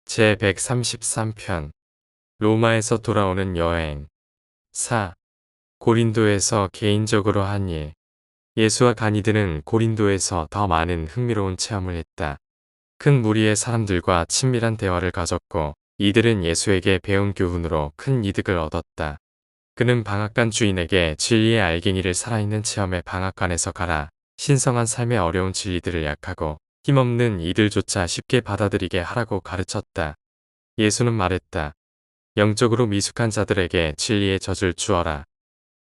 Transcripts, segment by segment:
제133편 로마에서 돌아오는 여행 4. 고린도에서 개인적으로 한 일. 예수와 가이드는 고린도에서 더 많은 흥미로운 체험을 했다. 큰 무리의 사람들과 친밀한 대화를 가졌고 이들은 예수에게 배운 교훈으로 큰 이득을 얻었다. 그는 방앗간 주인에게 진리의 알갱이를 살아있는 체험의 방앗간에서 가라, 신성한 삶의 어려운 진리들을 약하고 힘없는 이들조차 쉽게 받아들이게 하라고 가르쳤다. 예수는 말했다. 영적으로 미숙한 자들에게 진리의 젖을 주어라.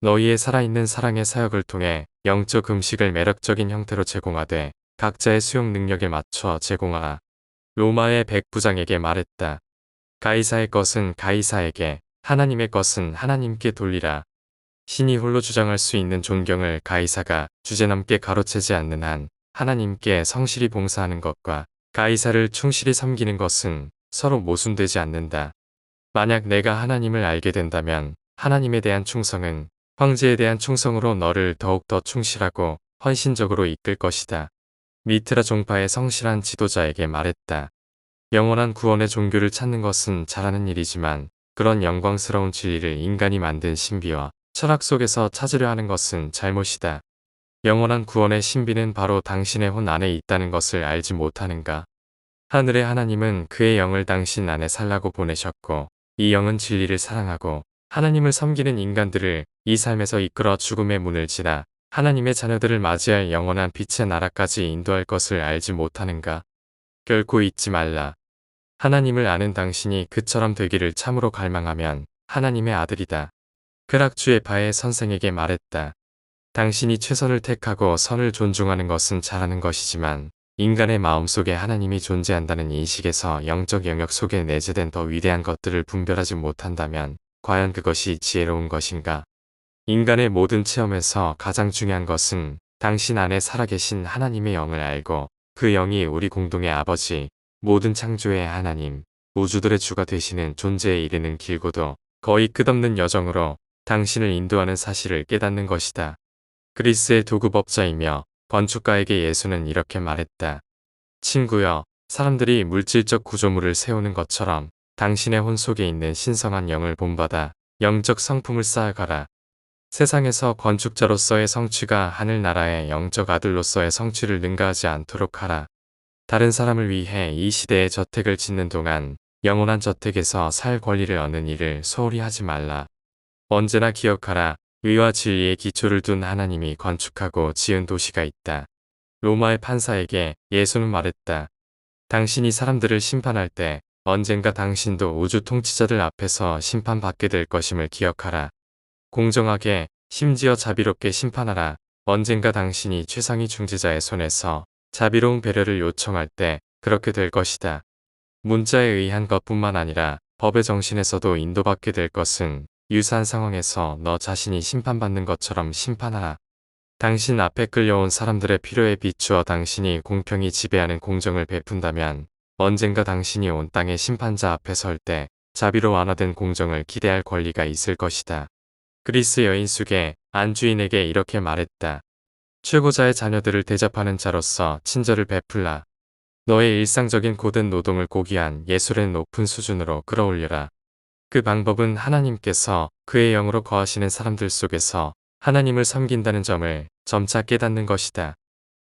너희의 살아있는 사랑의 사역을 통해 영적 음식을 매력적인 형태로 제공하되 각자의 수용 능력에 맞춰 제공하라. 로마의 백부장에게 말했다. 가이사의 것은 가이사에게, 하나님의 것은 하나님께 돌리라. 신이 홀로 주장할 수 있는 존경을 가이사가 주제넘게 가로채지 않는 한 하나님께 성실히 봉사하는 것과 가이사를 충실히 섬기는 것은 서로 모순되지 않는다. 만약 내가 하나님을 알게 된다면 하나님에 대한 충성은 황제에 대한 충성으로 너를 더욱더 충실하고 헌신적으로 이끌 것이다. 미트라 종파의 성실한 지도자에게 말했다. 영원한 구원의 종교를 찾는 것은 잘하는 일이지만 그런 영광스러운 진리를 인간이 만든 신비와 철학 속에서 찾으려 하는 것은 잘못이다. 영원한 구원의 신비는 바로 당신의 혼 안에 있다는 것을 알지 못하는가? 하늘의 하나님은 그의 영을 당신 안에 살라고 보내셨고 이 영은 진리를 사랑하고 하나님을 섬기는 인간들을 이 삶에서 이끌어 죽음의 문을 지나 하나님의 자녀들을 맞이할 영원한 빛의 나라까지 인도할 것을 알지 못하는가? 결코 잊지 말라. 하나님을 아는 당신이 그처럼 되기를 참으로 갈망하면 하나님의 아들이다. 크락주의 바의 선생에게 말했다. 당신이 최선을 택하고 선을 존중하는 것은 잘하는 것이지만 인간의 마음속에 하나님이 존재한다는 인식에서 영적 영역 속에 내재된 더 위대한 것들을 분별하지 못한다면 과연 그것이 지혜로운 것인가? 인간의 모든 체험에서 가장 중요한 것은 당신 안에 살아계신 하나님의 영을 알고 그 영이 우리 공동의 아버지, 모든 창조의 하나님, 우주들의 주가 되시는 존재에 이르는 길고도 거의 끝없는 여정으로 당신을 인도하는 사실을 깨닫는 것이다. 그리스의 도구법자이며 건축가에게 예수는 이렇게 말했다. 친구여, 사람들이 물질적 구조물을 세우는 것처럼 당신의 혼 속에 있는 신성한 영을 본받아 영적 성품을 쌓아가라. 세상에서 건축자로서의 성취가 하늘나라의 영적 아들로서의 성취를 능가하지 않도록 하라. 다른 사람을 위해 이 시대의 저택을 짓는 동안 영원한 저택에서 살 권리를 얻는 일을 소홀히 하지 말라. 언제나 기억하라. 의와 진리의 기초를 둔 하나님이 건축하고 지은 도시가 있다. 로마의 판사에게 예수는 말했다. 당신이 사람들을 심판할 때 언젠가 당신도 우주 통치자들 앞에서 심판받게 될 것임을 기억하라. 공정하게, 심지어 자비롭게 심판하라. 언젠가 당신이 최상위 중재자의 손에서 자비로운 배려를 요청할 때 그렇게 될 것이다. 문자에 의한 것뿐만 아니라 법의 정신에서도 인도받게 될 것은 유사한 상황에서 너 자신이 심판받는 것처럼 심판하라. 당신 앞에 끌려온 사람들의 필요에 비추어 당신이 공평히 지배하는 공정을 베푼다면 언젠가 당신이 온 땅의 심판자 앞에 설 때 자비로 완화된 공정을 기대할 권리가 있을 것이다. 그리스 여인 숙의 안주인에게 이렇게 말했다. 최고자의 자녀들을 대접하는 자로서 친절을 베풀라. 너의 일상적인 고된 노동을 고귀한 예술의 높은 수준으로 끌어올려라. 그 방법은 하나님께서 그의 영으로 거하시는 사람들 속에서 하나님을 섬긴다는 점을 점차 깨닫는 것이다.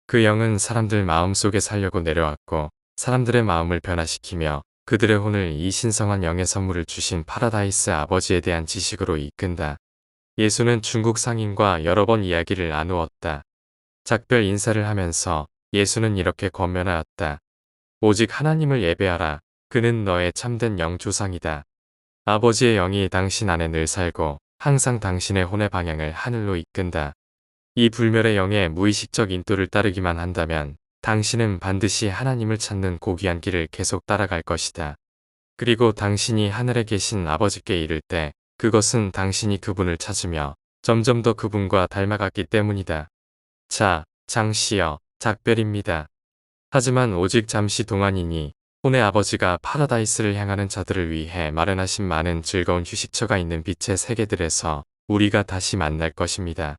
그 영은 사람들 마음 속에 살려고 내려왔고 사람들의 마음을 변화시키며 그들의 혼을 이 신성한 영의 선물을 주신 파라다이스 아버지에 대한 지식으로 이끈다. 예수는 중국 상인과 여러 번 이야기를 나누었다. 작별 인사를 하면서 예수는 이렇게 권면하였다. 오직 하나님을 예배하라. 그는 너의 참된 영 조상이다. 아버지의 영이 당신 안에 늘 살고 항상 당신의 혼의 방향을 하늘로 이끈다. 이 불멸의 영의 무의식적 인도를 따르기만 한다면 당신은 반드시 하나님을 찾는 고귀한 길을 계속 따라갈 것이다. 그리고 당신이 하늘에 계신 아버지께 이를 때 그것은 당신이 그분을 찾으며 점점 더 그분과 닮아갔기 때문이다. 자, 장시여, 작별입니다. 하지만 오직 잠시 동안이니 혼의 아버지가 파라다이스를 향하는 자들을 위해 마련하신 많은 즐거운 휴식처가 있는 빛의 세계들에서 우리가 다시 만날 것입니다.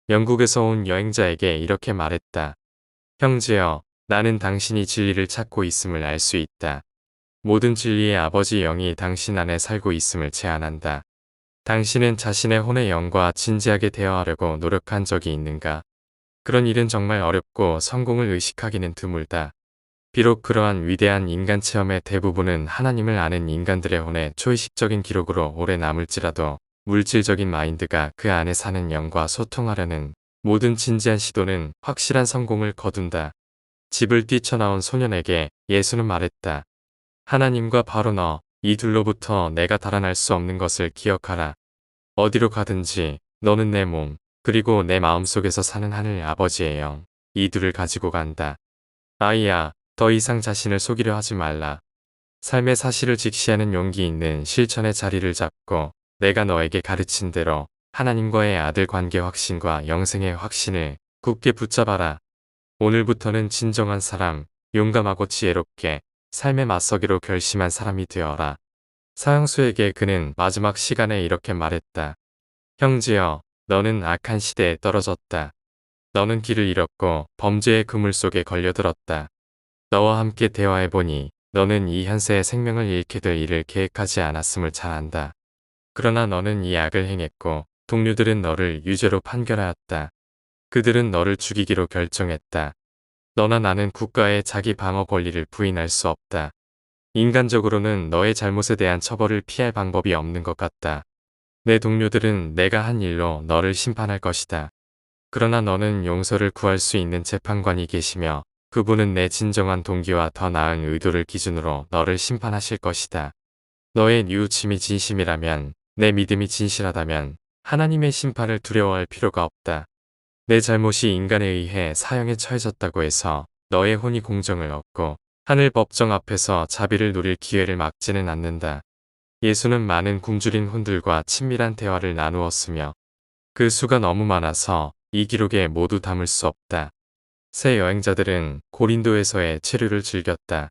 영국에서 온 여행자에게 이렇게 말했다. 형제여, 나는 당신이 진리를 찾고 있음을 알 수 있다. 모든 진리의 아버지 영이 당신 안에 살고 있음을 제안한다. 당신은 자신의 혼의 영과 진지하게 대화하려고 노력한 적이 있는가? 그런 일은 정말 어렵고 성공을 의식하기는 드물다. 비록 그러한 위대한 인간 체험의 대부분은 하나님을 아는 인간들의 혼의 초의식적인 기록으로 오래 남을지라도 물질적인 마인드가 그 안에 사는 영과 소통하려는 모든 진지한 시도는 확실한 성공을 거둔다. 집을 뛰쳐나온 소년에게 예수는 말했다. 하나님과 바로 너, 이 둘로부터 내가 달아날 수 없는 것을 기억하라. 어디로 가든지 너는 내 몸, 그리고 내 마음속에서 사는 하늘 아버지의 영, 이 둘을 가지고 간다. 아이야, 더 이상 자신을 속이려 하지 말라. 삶의 사실을 직시하는 용기 있는 실천의 자리를 잡고 내가 너에게 가르친 대로 하나님과의 아들 관계 확신과 영생의 확신을 굳게 붙잡아라. 오늘부터는 진정한 사람, 용감하고 지혜롭게 삶에 맞서기로 결심한 사람이 되어라. 사형수에게 그는 마지막 시간에 이렇게 말했다. 형제여, 너는 악한 시대에 떨어졌다. 너는 길을 잃었고 범죄의 그물 속에 걸려들었다. 너와 함께 대화해보니 너는 이 현세의 생명을 잃게 될 일을 계획하지 않았음을 잘 안다. 그러나 너는 이 악을 행했고 동료들은 너를 유죄로 판결하였다. 그들은 너를 죽이기로 결정했다. 너나 나는 국가의 자기 방어 권리를 부인할 수 없다. 인간적으로는 너의 잘못에 대한 처벌을 피할 방법이 없는 것 같다. 내 동료들은 내가 한 일로 너를 심판할 것이다. 그러나 너는 용서를 구할 수 있는 재판관이 계시며 그분은 내 진정한 동기와 더 나은 의도를 기준으로 너를 심판하실 것이다. 너의 뉘우침이 진심이라면, 내 믿음이 진실하다면 하나님의 심판을 두려워할 필요가 없다. 내 잘못이 인간에 의해 사형에 처해졌다고 해서 너의 혼이 공정을 얻고 하늘 법정 앞에서 자비를 누릴 기회를 막지는 않는다. 예수는 많은 굶주린 혼들과 친밀한 대화를 나누었으며 그 수가 너무 많아서 이 기록에 모두 담을 수 없다. 새 여행자들은 고린도에서의 체류를 즐겼다.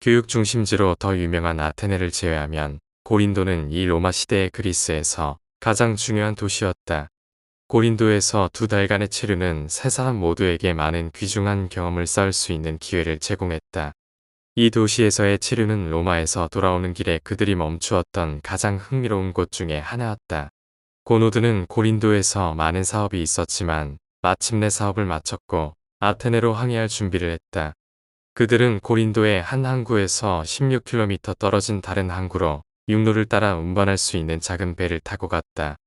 교육 중심지로 더 유명한 아테네를 제외하면 고린도는 이 로마 시대의 그리스에서 가장 중요한 도시였다. 고린도에서 2달간의 체류는 세 사람 모두에게 많은 귀중한 경험을 쌓을 수 있는 기회를 제공했다. 이 도시에서의 체류는 로마에서 돌아오는 길에 그들이 멈추었던 가장 흥미로운 곳 중에 하나였다. 고노드는 고린도에서 많은 사업이 있었지만 마침내 사업을 마쳤고 아테네로 항해할 준비를 했다. 그들은 고린도의 한 항구에서 16km 떨어진 다른 항구로 육로를 따라 운반할 수 있는 작은 배를 타고 갔다.